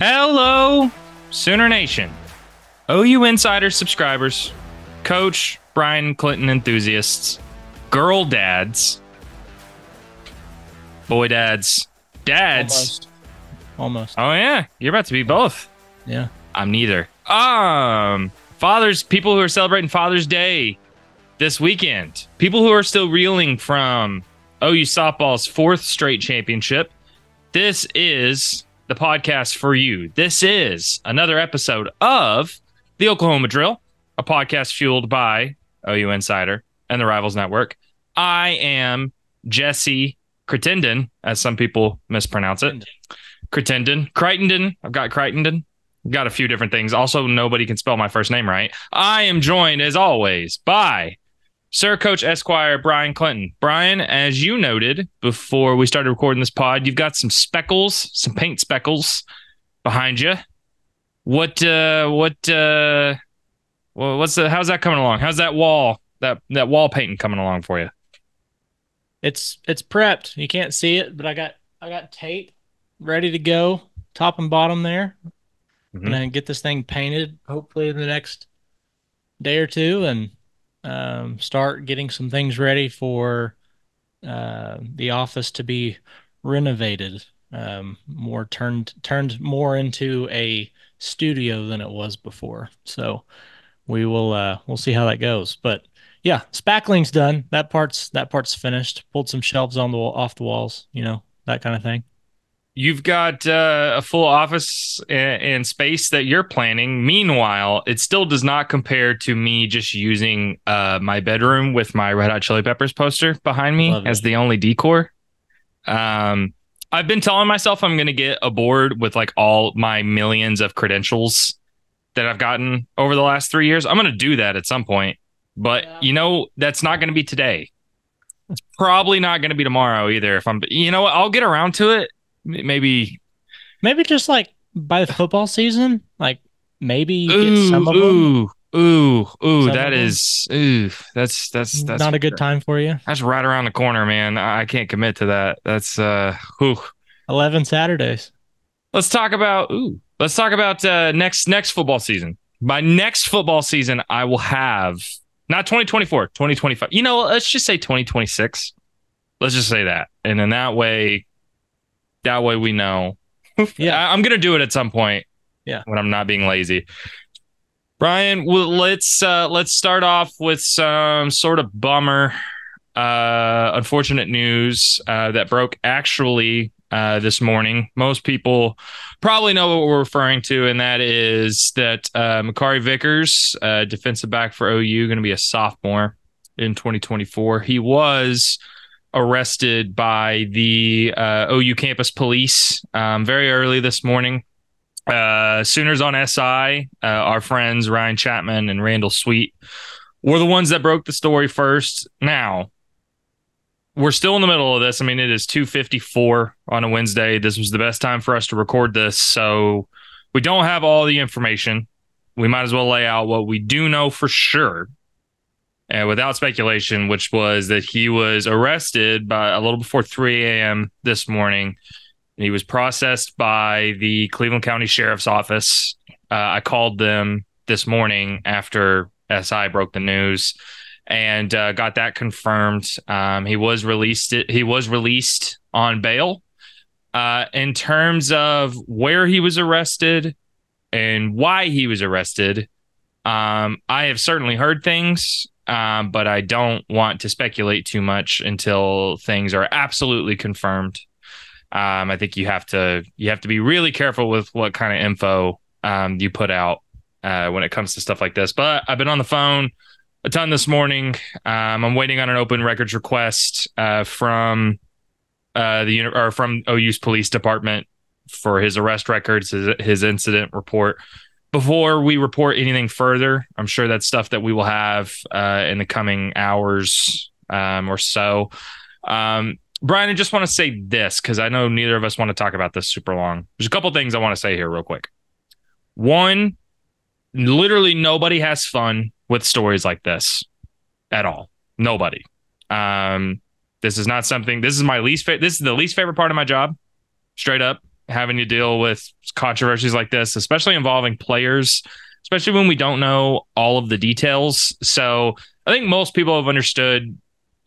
Hello, Sooner Nation, OU Insider subscribers, Coach Brian Clinton enthusiasts, girl dads, boy dads, Almost. Oh yeah, you're about to be both. Yeah. I'm neither. Fathers, people who are celebrating Father's Day this weekend, people who are still reeling from OU softball's fourth straight championship. This is the podcast for you. This is another episode of the Oklahoma Drill, a podcast fueled by OU Insider and the Rivals Network. I am Jesse Crittenden, as some people mispronounce it. Crittenden. I've got Crittenden. Got a few different things. Also, nobody can spell my first name right. I am joined, as always, by Sir Coach Esquire Brian Clinton. Brian, as you noted before we started recording this pod, you've got some speckles, some paint speckles behind you. How's that coming along? How's that wall painting coming along for you? It's prepped. You can't see it, but I got tape ready to go, top and bottom there. Mm-hmm. And then get this thing painted hopefully in the next day or two, and start getting some things ready for the office to be renovated, more turned more into a studio than it was before. So we'll see how that goes. But yeah, spackling's done. That part's finished. Pulled some shelves off the walls, that kind of thing. You've got a full office and space that you're planning. Meanwhile, it still does not compare to me just using my bedroom with my Red Hot Chili Peppers poster behind me as the only decor. I've been telling myself I'm going to get a board with like all my millions of credentials that I've gotten over the last 3 years. I'm going to do that at some point. But, that's not going to be today. It's probably not going to be tomorrow either. I'll get around to it. Maybe just like by the football season, like maybe you get some of them. That's not a good time for you. That's right around the corner, man. I can't commit to that. That's 11 Saturdays. Let's talk about next football season. By next football season, I will have not 2024, 2025. Let's just say 2026. Let's just say that. And then that way we know. Yeah. I'm going to do it at some point. Yeah. When I'm not being lazy. Brian, let's start off with some sort of bummer, unfortunate news that broke actually this morning. Most people probably know what we're referring to, and that is that Makari Vickers, defensive back for OU, going to be a sophomore in 2024. He was arrested by the OU campus police very early this morning. Sooners on SI, our friends Ryan Chapman and Randall Sweet were the ones that broke the story first. Now, we're still in the middle of this. I mean, it is 2:54 on a Wednesday. This was the best time for us to record this, so we don't have all the information. We might as well lay out what we do know for sure. Without speculation, which was that he was arrested by a little before 3 a.m. this morning. And he was processed by the Cleveland County Sheriff's Office. I called them this morning after SI broke the news and got that confirmed. He was released on bail. In terms of where he was arrested and why he was arrested, I have certainly heard things. But I don't want to speculate too much until things are absolutely confirmed. I think you have to be really careful with what kind of info you put out when it comes to stuff like this. But I've been on the phone a ton this morning. I'm waiting on an open records request from from OU's police department for his arrest records, his incident report. Before we report anything further, I'm sure that's stuff that we will have in the coming hours or so. Brian, I just want to say this because I know neither of us want to talk about this super long. There's a couple things I want to say here real quick. One, literally nobody has fun with stories like this at all. Nobody. This is not something. This is the least favorite part of my job. Straight up. having to deal with controversies like this, especially involving players, especially when we don't know all of the details. So I think most people have understood,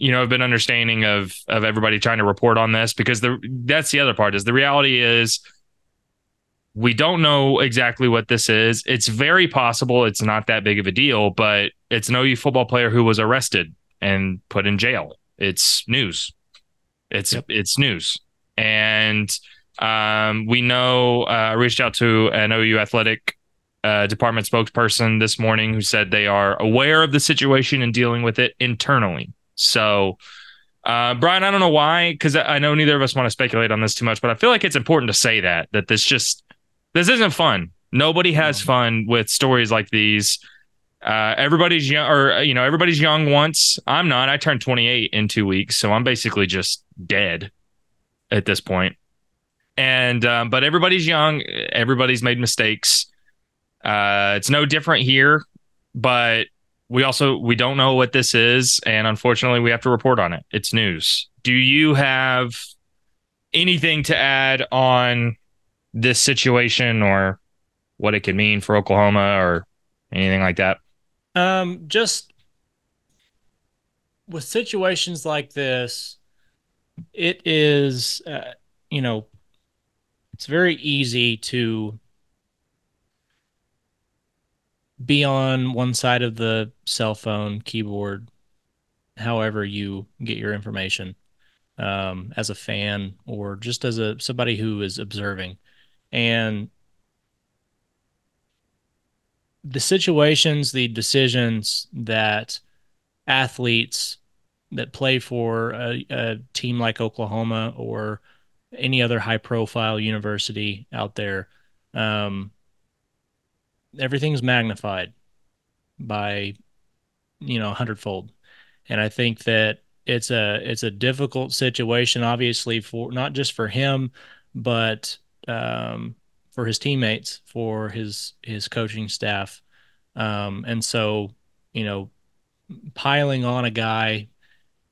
have been understanding of everybody trying to report on this, because that's the other part. Is the reality is we don't know exactly what this is. It's very possible it's not that big of a deal, but it's an OU football player who was arrested and put in jail. It's news. Yep. It's news. And we know, I reached out to an OU athletic department spokesperson this morning who said they are aware of the situation and dealing with it internally. So, Brian, I don't know why, because I know neither of us want to speculate on this too much, but I feel like it's important to say that this isn't fun. Nobody has No. fun with stories like these. Everybody's young, or everybody's young once. I'm not. I turned 28 in 2 weeks, so I'm basically just dead at this point. And but everybody's young. Everybody's made mistakes. It's no different here, but we don't know what this is, and unfortunately, we have to report on it. It's news. Do you have anything to add on this situation, or what it could mean for Oklahoma, or anything like that? Just with situations like this, it is, you know, it's very easy to be on one side of the cell phone, keyboard, however you get your information, as a fan or just as a somebody who is observing. And the situations, the decisions that athletes that play for a team like Oklahoma or any other high profile university out there, um, everything's magnified by, a hundredfold. And I think that it's a difficult situation, obviously, for not just for him, but for his teammates, for his coaching staff. And so, you know, piling on a guy,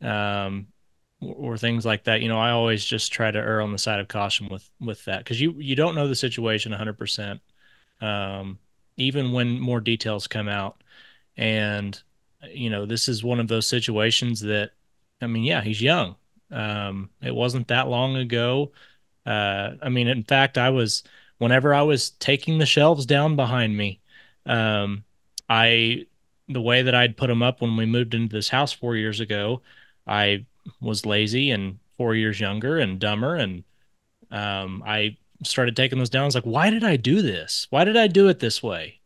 um, or things like that. I always just try to err on the side of caution with that, because you don't know the situation 100%. Um, Even when more details come out, and this is one of those situations that, I mean, yeah, he's young. It wasn't that long ago. I mean, in fact, whenever I was taking the shelves down behind me, um, I, the way that I'd put them up when we moved into this house 4 years ago, I was lazy and 4 years younger and dumber. And I started taking those down. I was like, why did I do this? Why did I do it this way?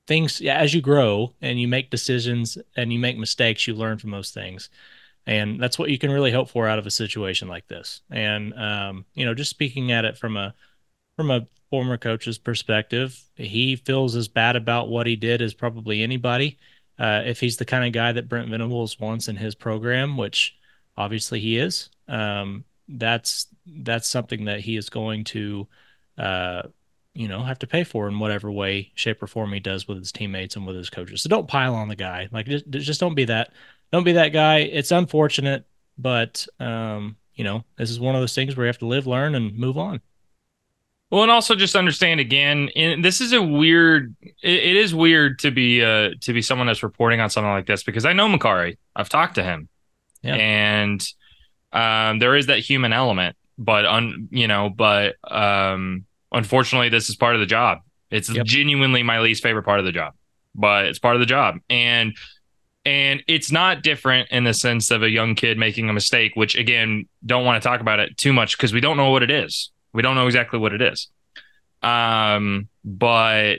Things, yeah, as you grow and you make decisions and you make mistakes, you learn from those things. And that's what you can really hope for out of a situation like this. And just speaking at it from a former coach's perspective, he feels as bad about what he did as probably anybody. If he's the kind of guy that Brent Venables wants in his program, which obviously he is, that's something that he is going to, uh, have to pay for in whatever way, shape, or form he does with his teammates and with his coaches. So don't pile on the guy. Like, just don't be that. Don't be that guy. It's unfortunate, but this is one of those things where you have to live, learn, and move on. Well, and also just understand again, this is a weird. It is weird to be someone that's reporting on something like this, because I know Makari. I've talked to him, Yeah. and there is that human element, but unfortunately, this is part of the job. It's Yep. genuinely my least favorite part of the job, but it's part of the job, and it's not different in the sense of a young kid making a mistake, which again, don't want to talk about it too much because we don't know what it is. We don't know exactly what it is. But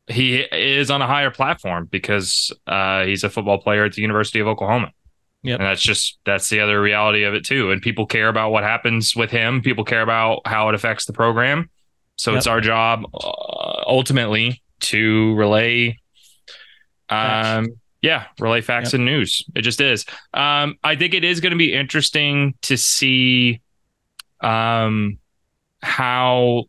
he is on a higher platform because he's a football player at the University of Oklahoma. Yep. And that's the other reality of it too. And people care about what happens with him. People care about how it affects the program. So it's Yep. our job ultimately to relay Facts. relay facts Yep. and news. It just is. I think it is going to be interesting to see um, how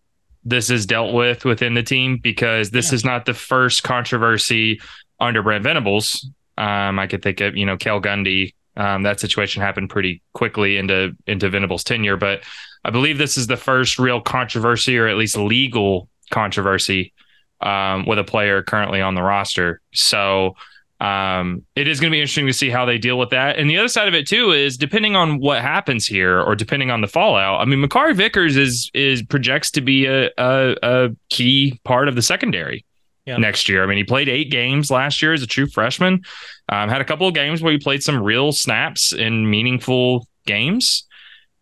this is dealt with within the team, because this Yeah. is not the first controversy under Brent Venables. I could think of, Cale Gundy. That situation happened pretty quickly into Venables' tenure, but I believe this is the first real controversy, or at least legal controversy, with a player currently on the roster. So it is going to be interesting to see how they deal with that. And the other side of it too is, depending on what happens here, or depending on the fallout. I mean, Makari Vickers is projects to be a key part of the secondary next year. I mean, he played 8 games last year as a true freshman. Had a couple of games where he played some real snaps in meaningful games.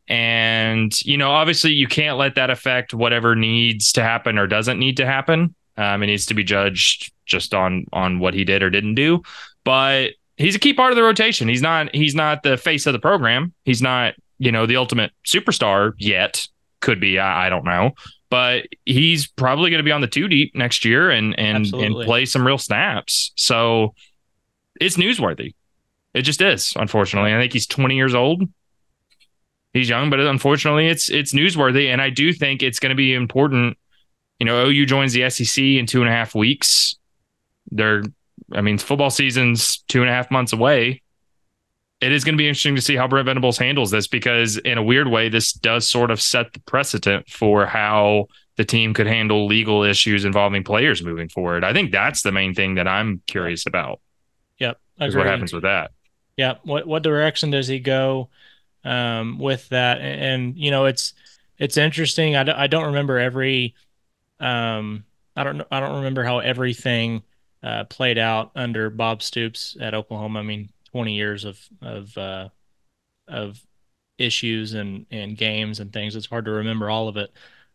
And, obviously you can't let that affect whatever needs to happen or doesn't need to happen. It needs to be judged just on what he did or didn't do. But he's a key part of the rotation. He's not the face of the program. He's not, the ultimate superstar yet. Could be, I don't know. But he's probably going to be on the 2 deep next year and play some real snaps. So it's newsworthy. It just is, unfortunately. I think he's 20 years old. He's young, but unfortunately it's newsworthy. And I do think it's going to be important. OU joins the SEC in 2.5 weeks. Football season's 2.5 months away. It is going to be interesting to see how Brent Venables handles this, because in a weird way, this does sort of set the precedent for how the team could handle legal issues involving players moving forward. I think that's the main thing that I'm curious about. Yep. Is what happens with that. Yep. What direction does he go with that? And it's interesting. I don't remember every I don't remember how everything played out under Bob Stoops at Oklahoma. I mean, 20 years of issues and games and things. It's hard to remember all of it.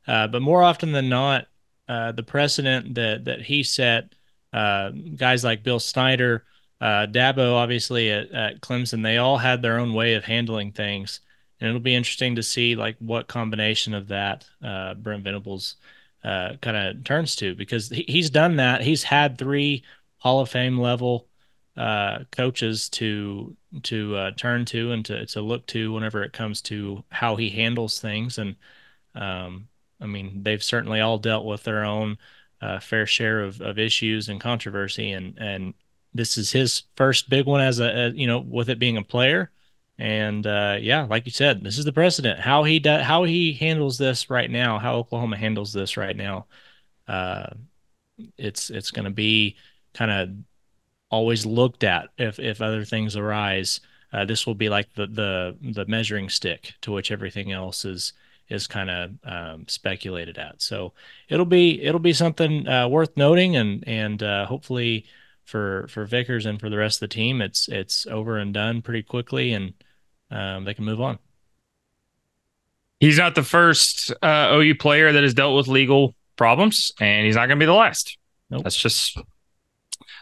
But more often than not, the precedent that he set, guys like Bill Snyder, Dabo, obviously at Clemson, they all had their own way of handling things. And it'll be interesting to see like what combination of that Brent Venables kind of turns to, because he's done that. He's had 3 Hall of Fame level coaches to turn to and to look to whenever it comes to how he handles things. And they've certainly all dealt with their own fair share of issues and controversy, and this is his first big one as with it being a player. And like you said, this is the precedent. How he handles this right now, how Oklahoma handles this right now, it's going to be kind of always looked at if other things arise. This will be like the measuring stick to which everything else is kind of speculated at. So it'll be something worth noting, and hopefully for Vickers and for the rest of the team, it's over and done pretty quickly, and they can move on. He's not the first OU player that has dealt with legal problems, and he's not going to be the last. Nope.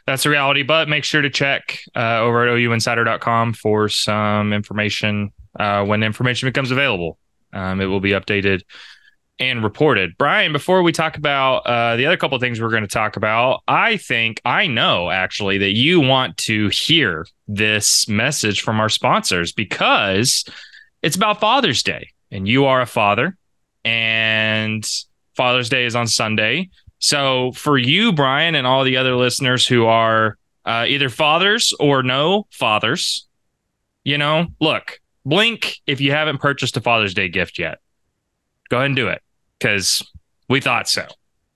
That's the reality. But make sure to check over at ouinsider.com for some information when information becomes available. It will be updated and reported. Brian, before we talk about the other couple of things we're going to talk about, I know actually that you want to hear this message from our sponsors, because it's about Father's Day, and you are a father, and Father's Day is on Sunday. So for you, Brian, and all the other listeners who are either fathers or no fathers, look, blink if you haven't purchased a Father's Day gift yet. Go ahead and do it, because we thought so.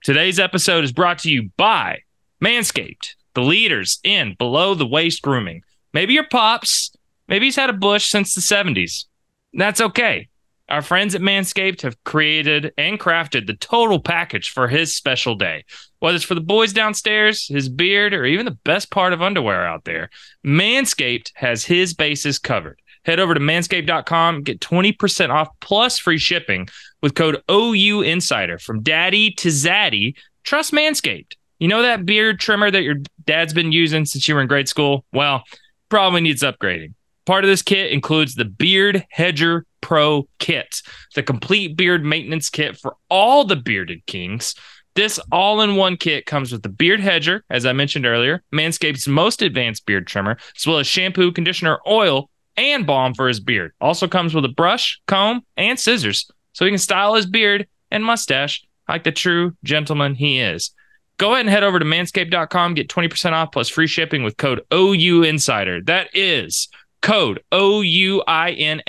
Today's episode is brought to you by Manscaped, the leaders in below-the-waist grooming. Maybe your pops, maybe he's had a bush since the 70s. That's okay. Our friends at Manscaped have created and crafted the total package for his special day. Whether it's for the boys downstairs, his beard, or even the best part of underwear out there, Manscaped has his bases covered. Head over to manscaped.com, get 20% off plus free shipping with code OUInsider. From daddy to zaddy, trust Manscaped. You know that beard trimmer that your dad's been using since you were in grade school? Well, probably needs upgrading. Part of this kit includes the Beard Hedger Pro Kit, the complete beard maintenance kit for all the bearded kings. This all-in-one kit comes with the Beard Hedger, as I mentioned earlier, Manscaped's most advanced beard trimmer, as well as shampoo, conditioner, oil, and balm for his beard. Also comes with a brush, comb, and scissors, so he can style his beard and mustache like the true gentleman he is. Go ahead and head over to manscaped.com, get 20% off plus free shipping with code OUInsider. That is Code OUINSIDER.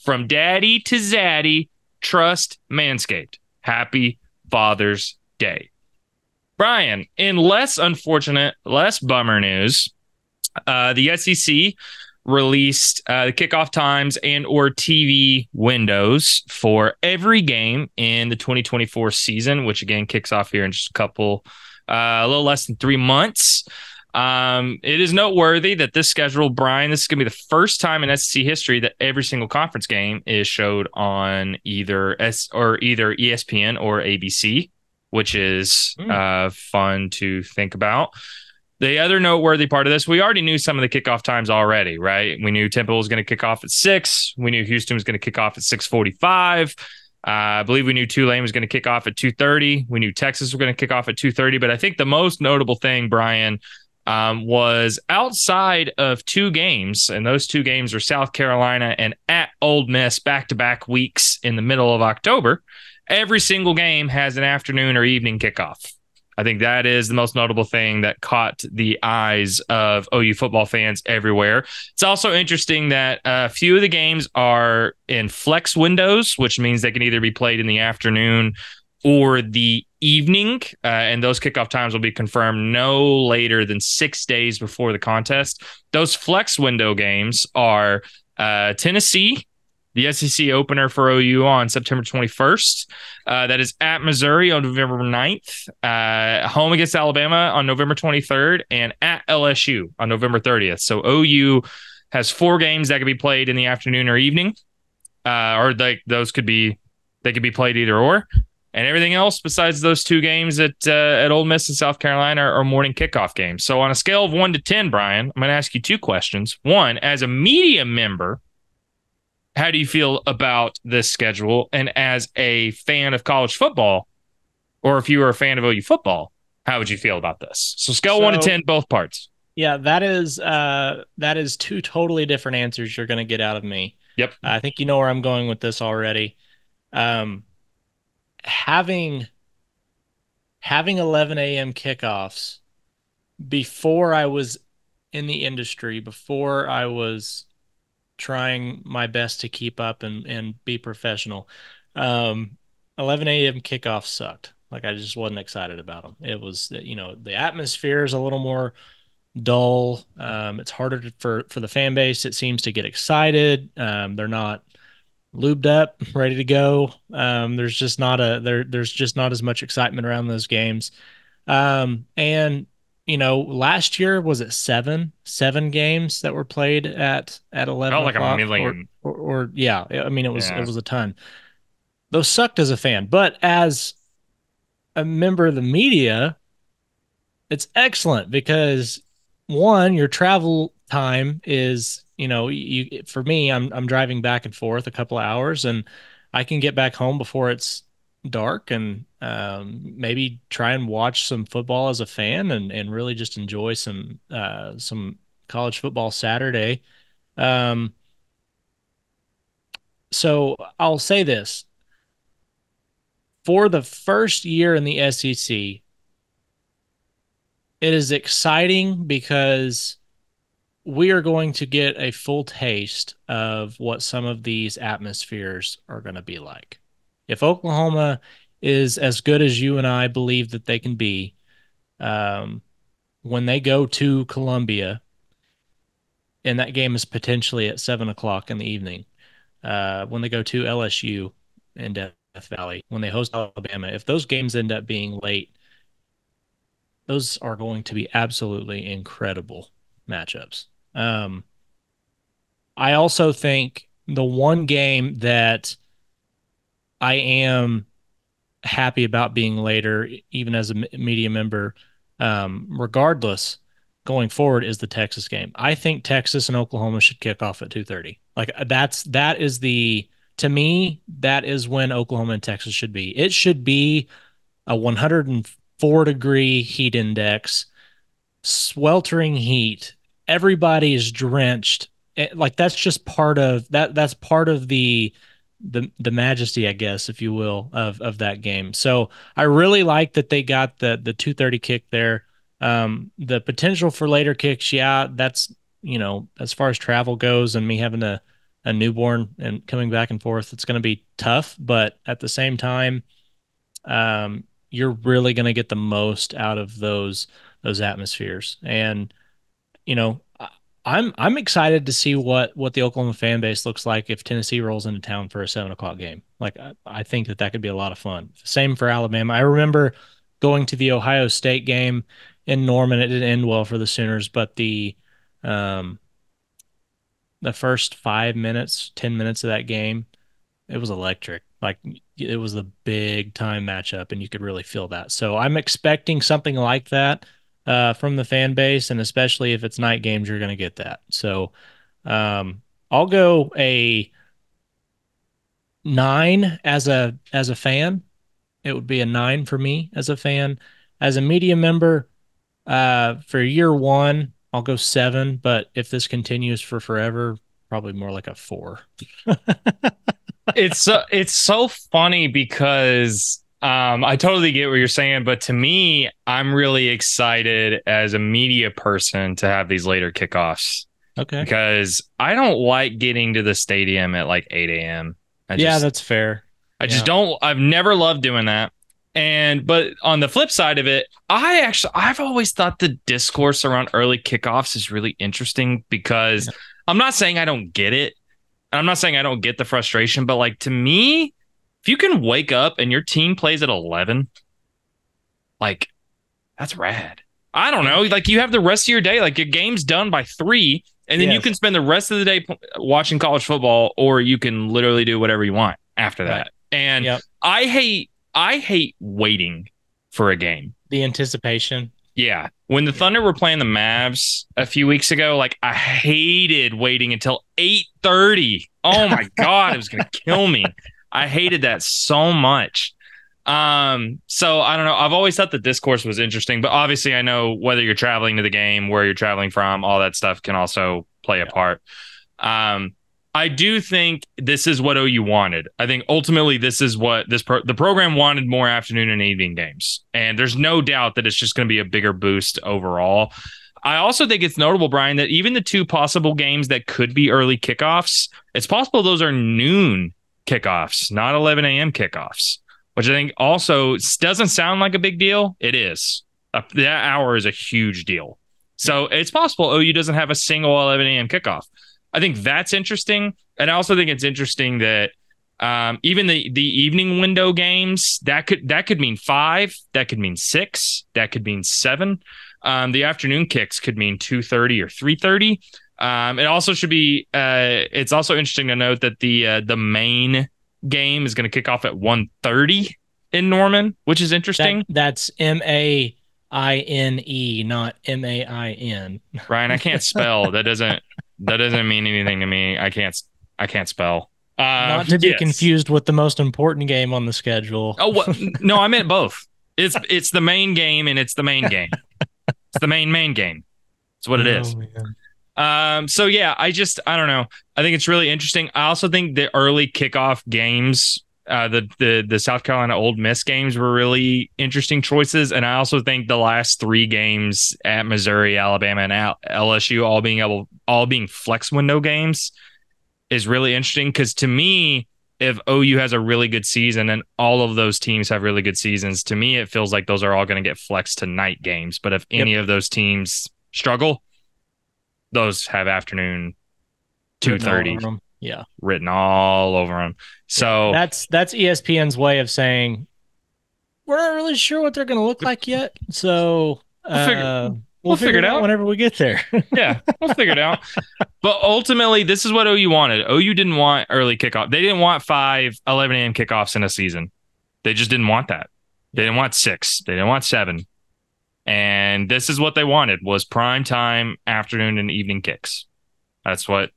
From daddy to zaddy, trust Manscaped. Happy Father's Day. Brian, in less unfortunate, less bummer news, the SEC released the kickoff times and or TV windows for every game in the 2024 season, which again kicks off here in just a little less than 3 months. It is noteworthy that this schedule, Brian, this is going to be the first time in SEC history that every single conference game is showed on either ESPN or ABC, which is fun to think about. The other noteworthy part of this, we already knew some of the kickoff times already, right? We knew Temple was going to kick off at 6. We knew Houston was going to kick off at 6:45. I believe we knew Tulane was going to kick off at 2:30. We knew Texas was going to kick off at 2:30. But I think the most notable thing, Brian, was outside of 2 games, and those 2 games are South Carolina and at Ole Miss back-to-back weeks in the middle of October. Every single game has an afternoon or evening kickoff. I think that is the most notable thing that caught the eyes of OU football fans everywhere. It's also interesting that a few of the games are in flex windows, which means they can either be played in the afternoon or the evening, and those kickoff times will be confirmed no later than 6 days before the contest. Those flex window games are Tennessee, the SEC opener for OU on September 21st. That is at Missouri on November 9th, home against Alabama on November 23rd, and at LSU on November 30th. So OU has 4 games that could be played in the afternoon or evening, they could be played either or. And everything else besides those 2 games at Ole Miss and South Carolina are morning kickoff games. So on a scale of 1 to 10, Brian, I'm going to ask you 2 questions. One, as a media member, how do you feel about this schedule? And as a fan of college football, or if you were a fan of OU football, how would you feel about this? So scale 1 to 10, both parts. Yeah, that is 2 totally different answers you're going to get out of me. Yep. I think you know where I'm going with this already. Having 11 a.m. kickoffs before I was in the industry, before I was trying my best to keep up and be professional. 11 a.m. kickoffs sucked. Like, I just wasn't excited about them. It was, the atmosphere is a little more dull. It's harder for the fan base, it seems, to get excited. They're not lubed up, ready to go. There's just not as much excitement around those games. And last year, was it seven games that were played at 11 Felt like o'clock? a million. Or yeah, I mean, it was a ton. Those sucked as a fan, but as a member of the media, it's excellent because, one, your travel time is, for me, I'm driving back and forth a couple of hours, and I can get back home before it's dark and maybe try and watch some football as a fan and really just enjoy some college football Saturday. So I'll say this. For the first year in the SEC, it is exciting because we are going to get a full taste of what some of these atmospheres are going to be like. If Oklahoma is as good as you and I believe that they can be, when they go to Columbia, and that game is potentially at 7 o'clock in the evening, when they go to LSU in Death Valley, when they host Alabama, if those games end up being late, those are going to be absolutely incredible matchups. I also think the one game that I am happy about being later, even as a media member, regardless, going forward, is the Texas game. I think Texas and Oklahoma should kick off at 2:30. Like, to me, that is when Oklahoma and Texas should be. It should be a 104-degree heat index, sweltering heat. Everybody is drenched. Like, that's just part of that. That's part of the majesty, I guess, if you will, of that game. So I really like that they got the 2:30 kick there. The potential for later kicks, yeah, that's as far as travel goes and me having a newborn and coming back and forth, it's going to be tough. But at the same time, you're really going to get the most out of those atmospheres. And I'm excited to see what the Oklahoma fan base looks like if Tennessee rolls into town for a 7 o'clock game. Like I think that could be a lot of fun. Same for Alabama. I remember going to the Ohio State game in Norman. It didn't end well for the Sooners, but um the first 5 minutes, 10 minutes of that game, it was electric. Like it was a big time matchup, and you could really feel that. So I'm expecting something like that from the fan base, and especially if it's night games, you're going to get that. So um, I'll go a 9 as a fan. It would be a 9 for me as a fan. As a media member, for year one, I'll go 7. But if this continues for forever, probably more like a 4. It's so funny because I totally get what you're saying, but to me, I'm really excited as a media person to have these later kickoffs Okay. because I don't like getting to the stadium at like 8 a.m. I Yeah, just that's fair. I just Yeah. don't. I've never loved doing that. But on the flip side of it, I've always thought the discourse around early kickoffs is really interesting because Yeah. I'm not saying I don't get it. I'm not saying I don't get the frustration, but like to me, if you can wake up and your team plays at 11, like that's rad. I don't Yeah. know. Like you have the rest of your day, like your game's done by 3, and then you can Yes. spend the rest of the day watching college football, or you can literally do whatever you want after Right. that. And Yep. I hate waiting for a game. The anticipation. Yeah. When the Yeah. Thunder were playing the Mavs a few weeks ago, like I hated waiting until 8:30. Oh my God, it was gonna kill me. I hated that so much. So I don't know. I've always thought the discourse was interesting, but obviously I know whether you're traveling to the game, where you're traveling from, all that stuff can also play a Yeah. part. Um, I do think this is what OU wanted. I think ultimately this is what the program wanted, more afternoon and evening games. And there's no doubt that it's just going to be a bigger boost overall. I also think it's notable, Brian, that even the 2 possible games that could be early kickoffs, it's possible those are noon kickoffs, not 11 a.m. kickoffs, which I think also doesn't sound like a big deal. It is. That hour is a huge deal. Yeah. So it's possible OU doesn't have a single 11 a.m. kickoff. I think that's interesting. And I also think it's interesting that even the evening window games, that could mean 5, that could mean 6, that could mean 7. The afternoon kicks could mean 2:30 or 3:30. It also should be. It's also interesting to note that the main game is going to kick off at 1:30 in Norman, which is interesting. That's Maine, not MAIN. Ryan, I can't spell. That doesn't mean anything to me. I can't spell. Not to be Yes. confused with the most important game on the schedule. Oh, what? No, I meant both. It's the main game and it's the main game. It's the main game. It's what it Oh is. man. So yeah, I don't know. I think it's really interesting. I also think the early kickoff games, the South Carolina Ole Miss games were really interesting choices, and I also think the last 3 games at Missouri, Alabama, and LSU all being flex window games is really interesting because to me, if OU has a really good season and all of those teams have really good seasons, to me it feels like those are all going to get flexed to night games. But if Yep. any of those teams struggle, those have afternoon Written all 2:30 over them. Yeah. written all over them. Yeah. So That's ESPN's way of saying we're not really sure what they're going to look like yet. So we'll figure we'll we'll figure figure it it out out. whenever we get there. Yeah, we'll figure it out. But ultimately, this is what OU wanted. OU didn't want early kickoff. They didn't want 11 a.m. kickoffs in a season. They just didn't want that. They didn't want 6. They didn't want 7. And this is what they wanted was prime time afternoon and evening kicks. That's what.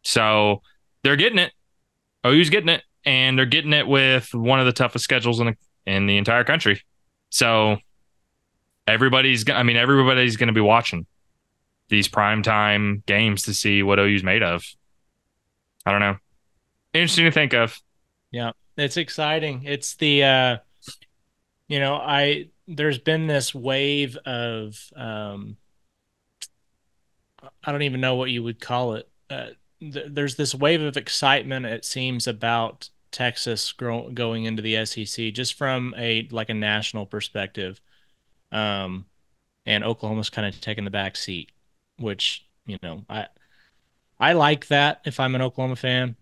So they're getting it. OU's getting it, and they're getting it with one of the toughest schedules in the entire country. So everybody's going to be watching these primetime games to see what OU's made of. I don't know. Interesting to think of. Yeah. It's exciting. It's the there's been this wave of I don't even know what you would call it. There's this wave of excitement, it seems, about Texas going into the SEC, just from a national perspective. Um, and Oklahoma's kind of taking the back seat, which, I like that if I'm an Oklahoma fan.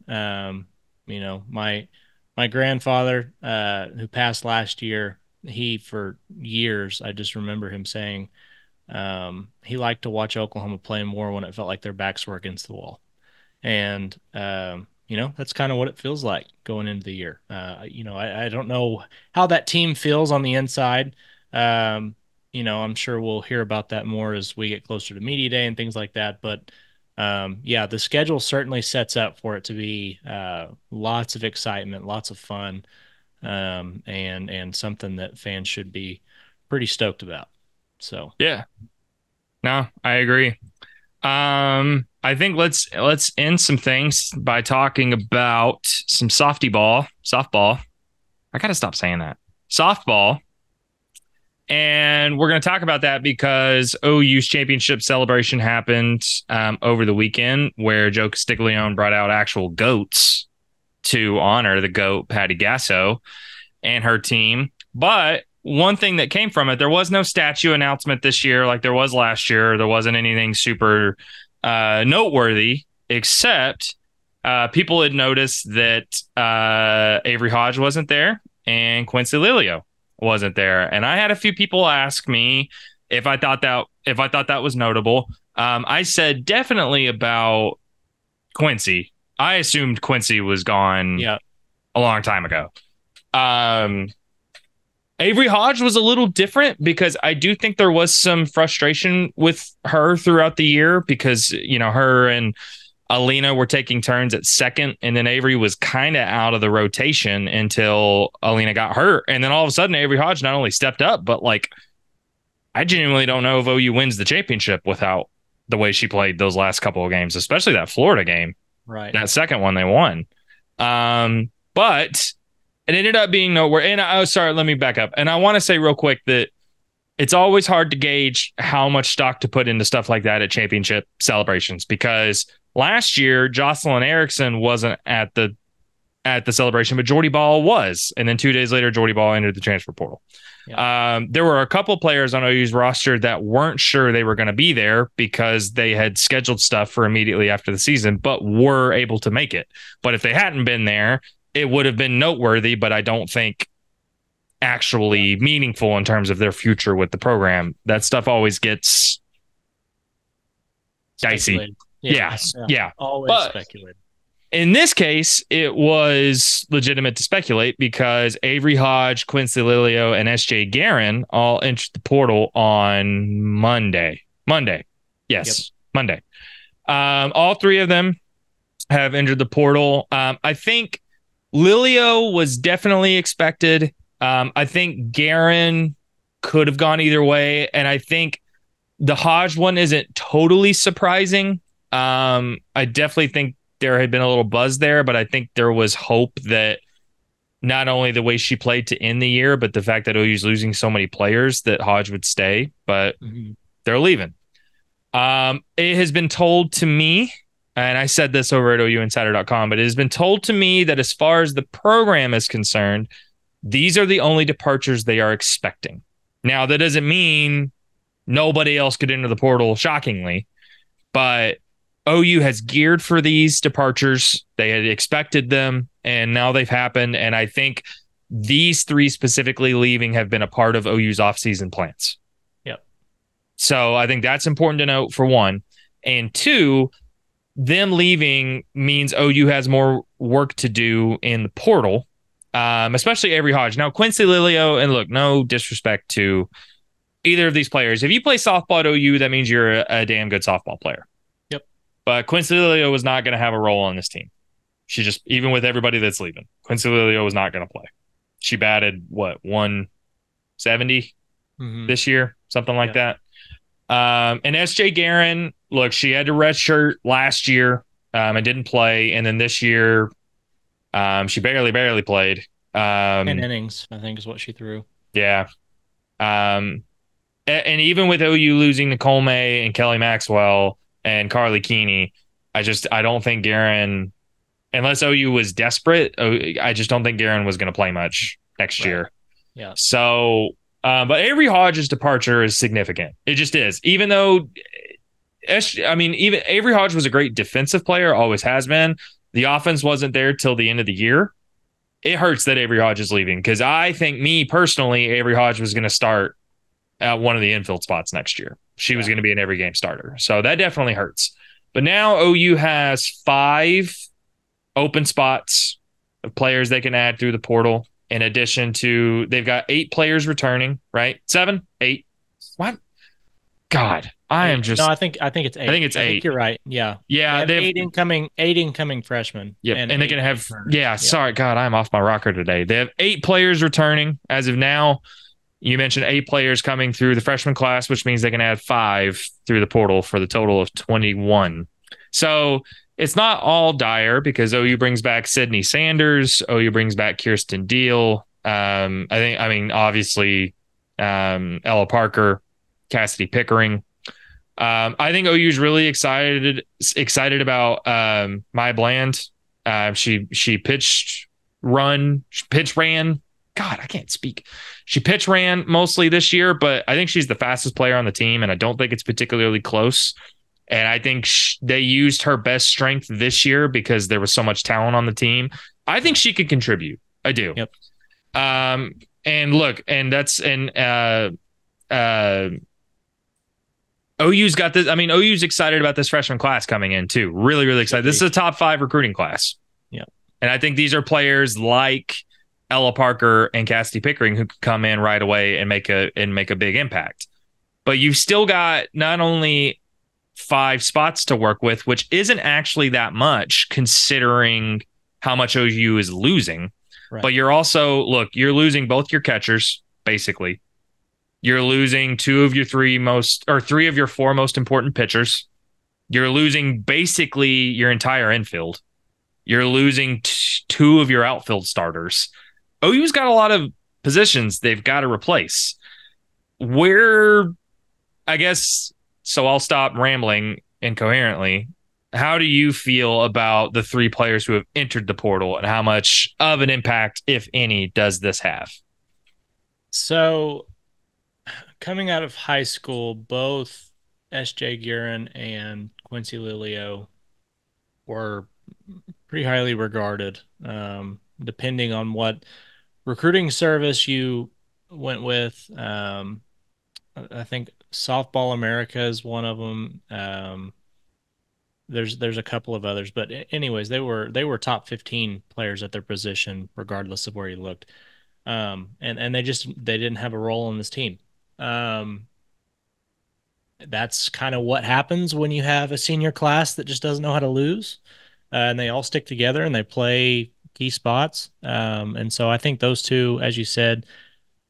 My grandfather, who passed last year, he for years, I just remember him saying, he liked to watch Oklahoma play more when it felt like their backs were against the wall. And that's kind of what it feels like going into the year. I don't know how that team feels on the inside. I'm sure we'll hear about that more as we get closer to media day and things like that. But yeah, the schedule certainly sets up for it to be lots of excitement, lots of fun, and something that fans should be pretty stoked about. So Yeah. No, I agree. I think let's end some things by talking about some softball. I gotta stop saying that. Softball. And we're going to talk about that because OU's championship celebration happened over the weekend, where Joe Castiglione brought out actual goats to honor the goat, Patty Gasso, and her team. But one thing that came from it, there was no statue announcement this year like there was last year. There wasn't anything super noteworthy, except people had noticed that Avery Hodge wasn't there and Quincy Lilio wasn't there. And I had a few people ask me if I thought that was notable. I said definitely about Quincy. I assumed Quincy was gone yeah, a long time ago. Um, Avery Hodge was a little different because I do think there was some frustration with her throughout the year because, her and Alina were taking turns at second, and then Avery was kind of out of the rotation until Alina got hurt. And then all of a sudden, Avery Hodge not only stepped up, but I genuinely don't know if OU wins the championship without the way she played those last couple of games, especially that Florida game. right. That second one they won. But it ended up being nowhere. And sorry, let me back up. And I want to say real quick that it's always hard to gauge how much stock to put into stuff like that at championship celebrations, because last year Jocelyn Erickson wasn't at the celebration, but Jordy Ball was. And then 2 days later, Jordy Ball entered the transfer portal. Yeah. There were a couple players on OU's roster that weren't sure they were going to be there because they had scheduled stuff for immediately after the season, but were able to make it. But if they hadn't been there, it would have been noteworthy, but I don't think actually meaningful in terms of their future with the program. That stuff always gets dicey. Yeah. Always but speculated. In this case, it was legitimate to speculate because Avery Hodge, Quincy Lilio, and SJ Guerin all entered the portal on Monday. Yes, yep. Monday. All three of them have entered the portal. I think Lilio was definitely expected. I think Guerin could have gone either way. And I think the Hodge one isn't totally surprising. I definitely think there had been a little buzz there, but I think there was hope that not only the way she played to end the year, but the fact that OU's losing so many players that Hodge would stay, but they're leaving. It has been told to me, and I said this over at OUinsider.com, but it has been told to me that as far as the program is concerned, these are the only departures they are expecting. Now, that doesn't mean nobody else could enter the portal, shockingly, but OU has geared for these departures. They had expected them, and now they've happened. And I think these three specifically leaving have been a part of OU's offseason plans. Yep. So I think that's important to note, for one. And two, them leaving means OU has more work to do in the portal, especially Avery Hodge. Now, Quincy Lilio, and look, no disrespect to either of these players. If you play softball at OU, that means you're a damn good softball player. But Quincy Lilio was not going to have a role on this team. She just, even with everybody that's leaving, Quincy Lilio was not going to play. She batted, 170 this year? Something like that. And SJ Guerin, look, she had to redshirt last year and didn't play. And then this year, she barely played. 10 innings, I think, is what she threw. Yeah. And even with OU losing Nicole May and Kelly Maxwell, and Carly Keeney. I don't think Guerin, unless OU was desperate, I just don't think Guerin was going to play much next Right. year. Yeah. So, but Avery Hodge's departure is significant. It just is. Even though, I mean, even Avery Hodge was a great defensive player, always has been. The offense wasn't there till the end of the year. It hurts that Avery Hodge is leaving because I think, me personally, Avery Hodge was going to start at one of the infield spots next year. She was Yeah. going to be an every game starter. So that definitely hurts. But now OU has 5 open spots of players they can add through the portal. In addition to, they've got 8 players returning, right? 7, 8. What? God, I am Eight. No, just, I think it's I think eight. it's I think 8. you're right. Yeah. They Yeah, have they've, eight incoming freshmen yep. and And they can eight have, returners. yeah, Yeah. sorry, God, I'm off my rocker today. They have 8 players returning as of now. You mentioned 8 players coming through the freshman class, which means they can add 5 through the portal for the total of 21. So it's not all dire because OU brings back Sydney Sanders, OU brings back Kirsten Deal. I mean, obviously, Ella Parker, Cassidy Pickering. I think OU is really excited about Maya Bland. She pitch ran. God, I can't speak. She pitch ran mostly this year, but I think she's the fastest player on the team, and I don't think it's particularly close. And I think they used her best strength this year because there was so much talent on the team. I think she could contribute. I do. Yep. And look, and that's uh, OU's got this. I mean, OU's excited about this freshman class coming in too. Really, really excited. This is a top 5 recruiting class. Yeah. And I think these are players like Ella Parker and Cassidy Pickering who could come in right away and make a big impact. But you've still got not only 5 spots to work with, which isn't actually that much considering how much OU is losing. Right. But you're losing both your catchers, basically. You're losing 2 of your 3 of your 4 most important pitchers. You're losing basically your entire infield. You're losing 2 of your outfield starters. OU's got a lot of positions they've got to replace. I guess, so I'll stop rambling incoherently. How do you feel about the 3 players who have entered the portal and how much of an impact, if any, does this have? So coming out of high school, both S.J. Guerin and Quincy Lilio were pretty highly regarded, depending on what recruiting service you went with. I think Softball America is one of them. There's a couple of others, but anyways, they were top 15 players at their position, regardless of where you looked. And they didn't have a role on this team. Um, that's kind of what happens when you have a senior class that just doesn't know how to lose, and they all stick together and they play key spots. And so I think those two, as you said,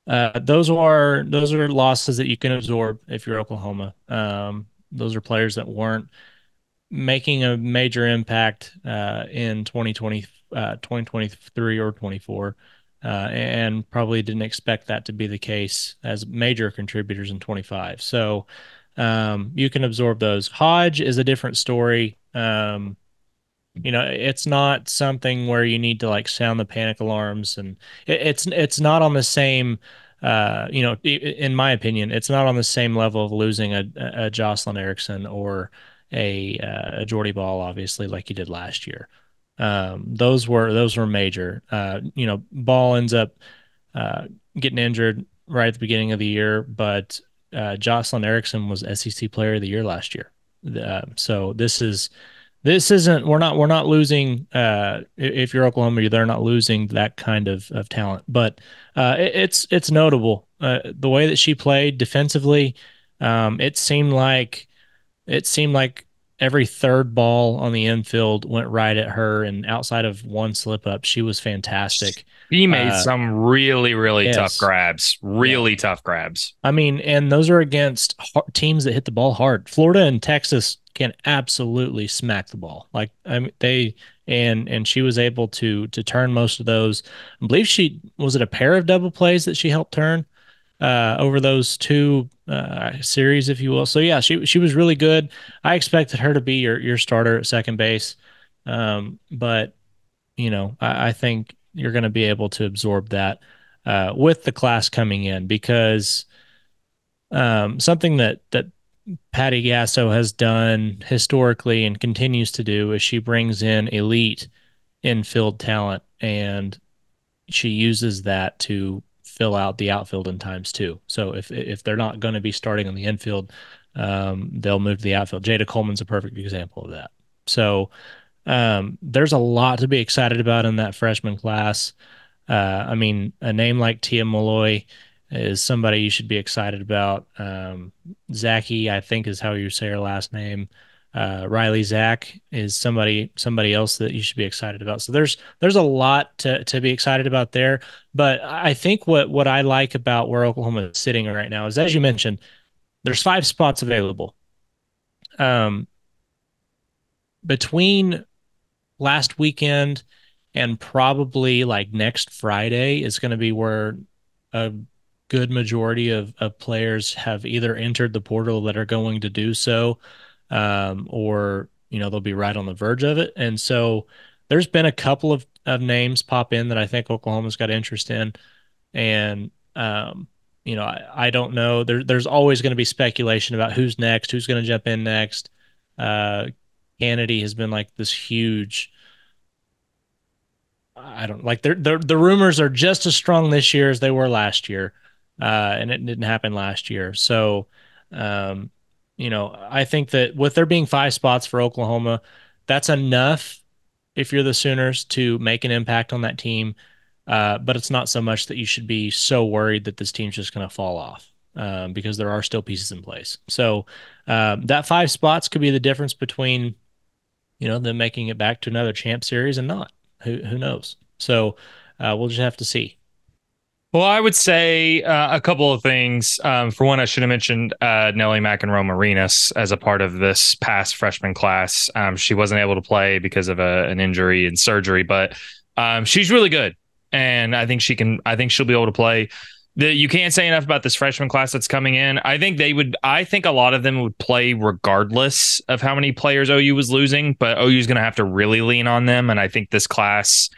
those are losses that you can absorb if you're Oklahoma. Those are players that weren't making a major impact in 2023 or 24, and probably didn't expect that to be the case as major contributors in 25. So you can absorb those. Hodge is a different story. It's not something where you need to like sound the panic alarms, and it's not on the same. In my opinion, it's not on the same level of losing a Jocelyn Erickson or a Jordy Ball, obviously, like you did last year. Those were major. Ball ends up uh, getting injured right at the beginning of the year, but Jocelyn Erickson was SEC Player of the Year last year. So this isn't we're not losing if you're Oklahoma, they're not losing that kind of talent. But it's notable the way that she played defensively. It seemed like every third ball on the infield went right at her, and outside of one slip up, she was fantastic. He made Uh, some really, really tough yes, grabs. yeah. Really tough grabs. I mean, and those are against teams that hit the ball hard. Florida and Texas can absolutely smack the ball. Like I mean, and she was able to turn most of those. I believe she was it a pair of double plays that she helped turn over those two series, if you will. So yeah, she was really good. I expected her to be your starter at second base, but I think you're going to be able to absorb that with the class coming in because something that Patty Gasso has done historically and continues to do is she brings in elite infield talent and she uses that to fill out the outfield in times too. So if they're not going to be starting on the infield, they'll move to the outfield. Jada Coleman's a perfect example of that. So there's a lot to be excited about in that freshman class. I mean, a name like Tia Malloy is somebody you should be excited about. Zachy, I think is how you say her last name. Riley Zach is somebody else that you should be excited about. So there's a lot to be excited about there. But I think what I like about where Oklahoma is sitting right now is, as you mentioned, there's 5 spots available. Um, between last weekend and probably like next Friday is going to be where a good majority of players have either entered the portal that are going to do so, or they'll be right on the verge of it. And so there's been a couple of names pop in that I think Oklahoma's got interest in, and I don't know. There's always going to be speculation about who's next, who's going to jump in next. Kennedy has been like this huge. I don't like the rumors are just as strong this year as they were last year, and it didn't happen last year. So, um, I think that with there being 5 spots for Oklahoma, that's enough if you're the Sooners to make an impact on that team. But it's not so much that you should be so worried that this team's just going to fall off, because there are still pieces in place. So that 5 spots could be the difference between them making it back to another champ series and not. Who knows? So we'll just have to see. Well, I would say a couple of things. For one, I should have mentioned Nellie McEnroe Marinas as a part of this past freshman class. She wasn't able to play because of an injury and surgery, but she's really good, and I think she can. I think she'll be able to play. You can't say enough about this freshman class that's coming in. I think they would. I think a lot of them would play regardless of how many players OU was losing, but OU is going to have to really lean on them, and I think this class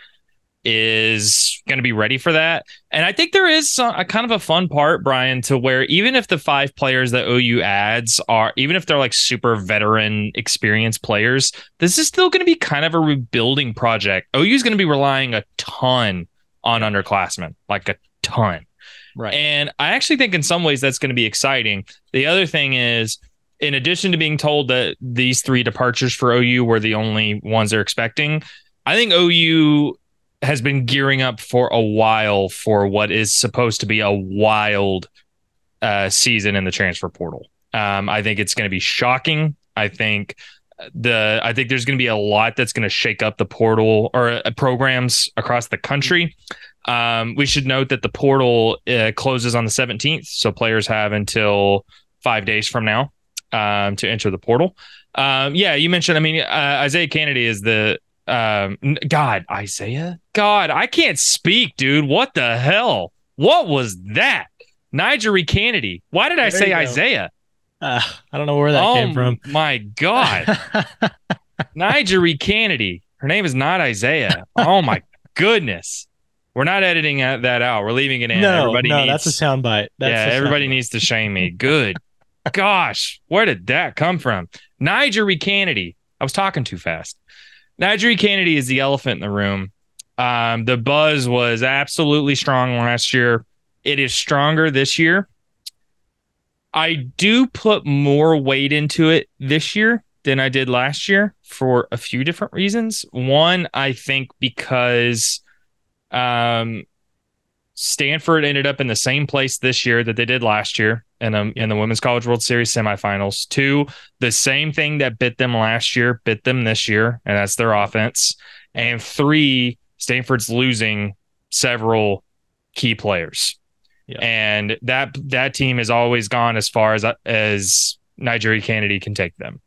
is going to be ready for that. And I think there is a kind of a fun part, Brian, to where even if the 5 players that OU adds are, even if they're like super veteran experienced players, this is still going to be kind of a rebuilding project. OU is going to be relying a ton on underclassmen, like a ton. Right. And I actually think in some ways that's going to be exciting. The other thing is, in addition to being told that these 3 departures for OU were the only ones they're expecting, I think OU has been gearing up for a while for what is supposed to be a wild season in the transfer portal. I think it's going to be shocking. I think there's going to be a lot that's going to shake up the portal or programs across the country. We should note that the portal closes on the 17th, so players have until 5 days from now to enter the portal. Yeah, you mentioned. I mean, Isaiah Kennedy is the Isaiah. God, I can't speak, dude. What the hell? What was that? Nigeri Kennedy. Why did I say Isaiah? I don't know where that came from. My God. Nigeri Kennedy. Her name is not Isaiah. Oh my goodness. We're not editing that out. We're leaving it in. No, that's a soundbite. Everybody needs to shame me. Good. Gosh, where did that come from? Nigeri Kennedy. I was talking too fast. Nigeri Kennedy is the elephant in the room. The buzz was absolutely strong last year. It is stronger this year. I do put more weight into it this year than I did last year for a few different reasons. One, I think because Stanford ended up in the same place this year that they did last year in the Women's College World Series semifinals. 2, the same thing that bit them last year bit them this year, and that's their offense. And 3, Stanford's losing several key players. Yeah. And that team has always gone as far as Nigeri Kennedy can take them.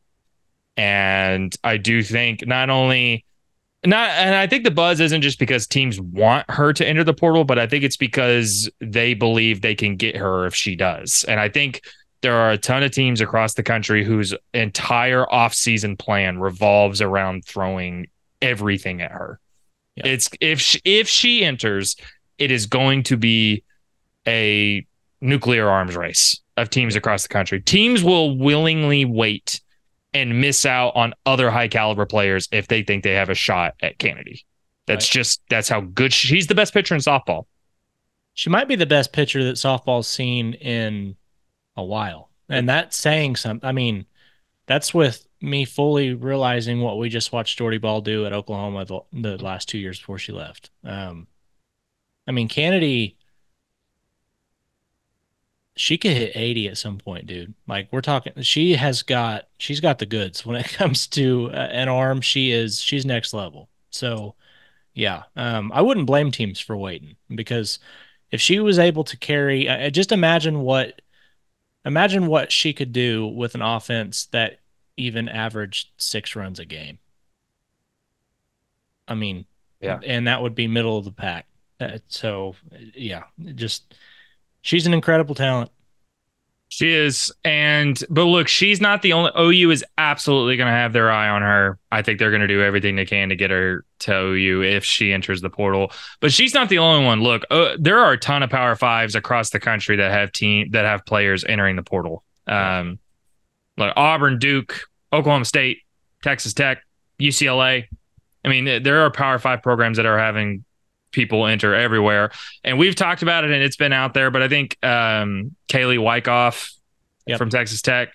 And I do think and I think the buzz isn't just because teams want her to enter the portal, but I think it's because they believe they can get her if she does. And I think there are a ton of teams across the country whose entire offseason plan revolves around throwing everything at her. Yep. It's if she enters, it is going to be a nuclear arms race of teams Yep. across the country. Teams will willingly wait and miss out on other high caliber players if they think they have a shot at Kennedy. Right. That's how good she's the best pitcher in softball. She might be the best pitcher that softball's seen in a while. And that's saying something. I mean, that's with me fully realizing what we just watched Jordy Ball do at Oklahoma the last 2 years before she left. I mean, Kennedy, she could hit 80 at some point, dude. Like we're talking, she's got the goods when it comes to an arm. She's next level. So yeah, I wouldn't blame teams for waiting because if she was able to carry, just imagine what she could do with an offense that even averaged 6 runs a game. I mean, Yeah. and that would be middle of the pack. So yeah, just she's an incredible talent. She is. But look, she's not the only. OU is absolutely going to have their eye on her. I think they're going to do everything they can to get her to OU if she enters the portal. But she's not the only one. Look, there are a ton of Power Fives across the country that have players entering the portal. Like Auburn, Duke, Oklahoma State, Texas Tech, UCLA. I mean, there are Power Five programs that are having people enter everywhere. And we've talked about it and it's been out there, but I think Kaylee Wyckoff from Texas Tech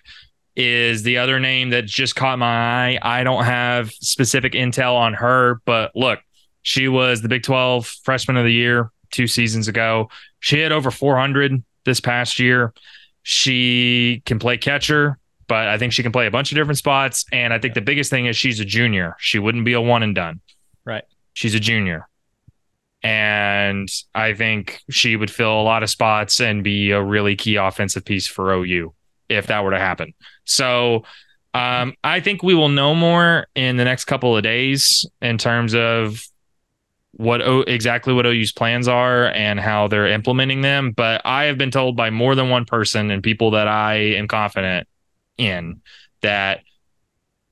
is the other name that just caught my eye. I don't have specific intel on her, but look, she was the Big 12 Freshman of the Year 2 seasons ago. She hit over 400 this past year. She can play catcher, but I think she can play a bunch of different spots. And I think the biggest thing is she's a junior. She wouldn't be a one and done. Right. She's a junior. And I think she would fill a lot of spots and be a really key offensive piece for OU if that were to happen. So I think we will know more in the next couple of days in terms of exactly what OU's plans are and how they're implementing them. But I have been told by more than one person and people that I am confident in that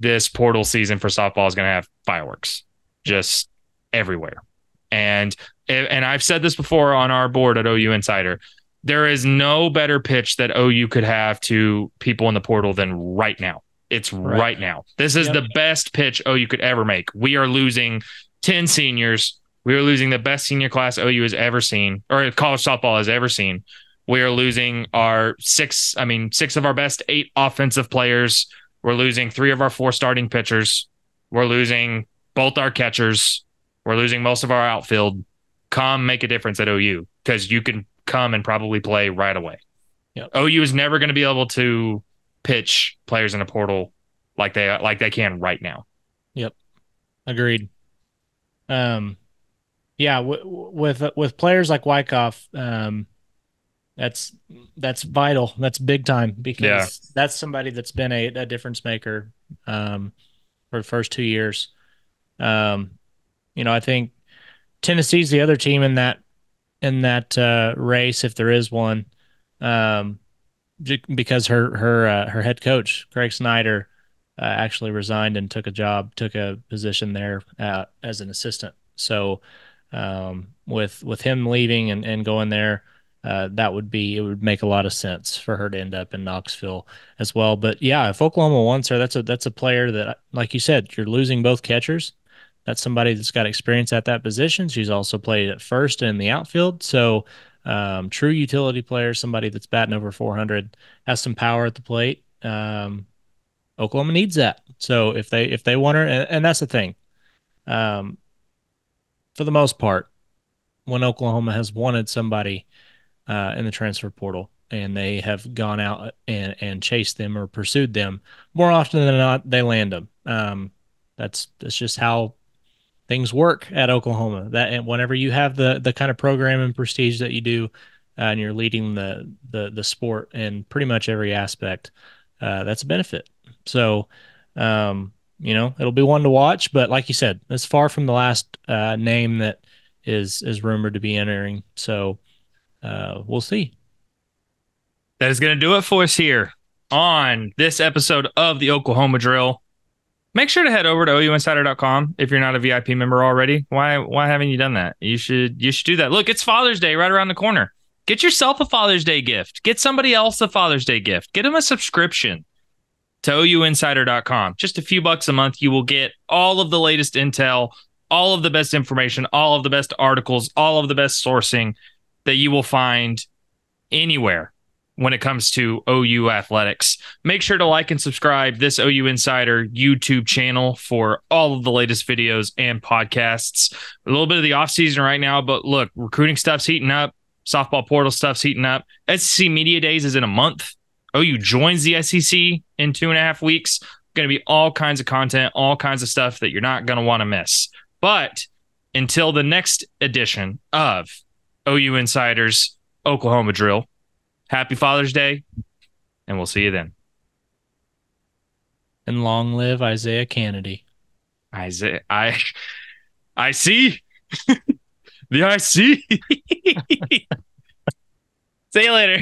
this portal season for softball is going to have fireworks just everywhere. And I've said this before on our board at OU Insider. There is no better pitch that OU could have to people in the portal than right now. It's right now. This is the best pitch OU could ever make. We are losing 10 seniors. We are losing the best senior class OU has ever seen, or college softball has ever seen. We are losing our six of our best 8 offensive players. We're losing 3 of our 4 starting pitchers. We're losing both our catchers. We're losing most of our outfield. Come make a difference at OU because you can come and probably play right away. Yep. OU is never going to be able to pitch players in a portal like they can right now. Yep, agreed. Yeah, with players like Wyckoff, that's vital. That's big time because that's somebody that's been a difference maker for the first 2 years. I think Tennessee's the other team in that race, if there is one, because her head coach Greg Snyder actually resigned and took a position there as an assistant. So with him leaving and going there, it would make a lot of sense for her to end up in Knoxville as well. But yeah, if Oklahoma wants her, that's a player that, like you said, you're losing both catchers. That's somebody that's got experience at that position. She's also played at first and in the outfield. So true utility player, somebody that's batting over 400, has some power at the plate. Oklahoma needs that. So if they want her, and that's the thing, for the most part, when Oklahoma has wanted somebody in the transfer portal and they have gone out and chased them or pursued them, more often than not, they land them. That's just how things work at Oklahoma. That, and whenever you have the kind of program and prestige that you do, and you're leading the sport in pretty much every aspect, that's a benefit. So, it'll be one to watch. But like you said, it's far from the last name that is rumored to be entering. So we'll see. That is going to do it for us here on this episode of the Oklahoma Drill. Make sure to head over to ouinsider.com if you're not a VIP member already. Why haven't you done that? You should do that. Look, it's Father's Day right around the corner. Get yourself a Father's Day gift. Get somebody else a Father's Day gift. Get them a subscription to ouinsider.com. Just a few bucks a month, you will get all of the latest intel, all of the best information, all of the best articles, all of the best sourcing that you will find anywhere when it comes to OU athletics. Make sure to like and subscribe this OU Insider YouTube channel for all of the latest videos and podcasts. A little bit of the offseason right now, but look, recruiting stuff's heating up. Softball portal stuff's heating up. SEC Media Days is in a month. OU joins the SEC in 2.5 weeks. Going to be all kinds of content, all kinds of stuff that you're not going to want to miss. But until the next edition of OU Insiders Oklahoma Drill, happy Father's Day, and we'll see you then. And long live Isaiah Kennedy. Isaiah, I see. The I see. See you later.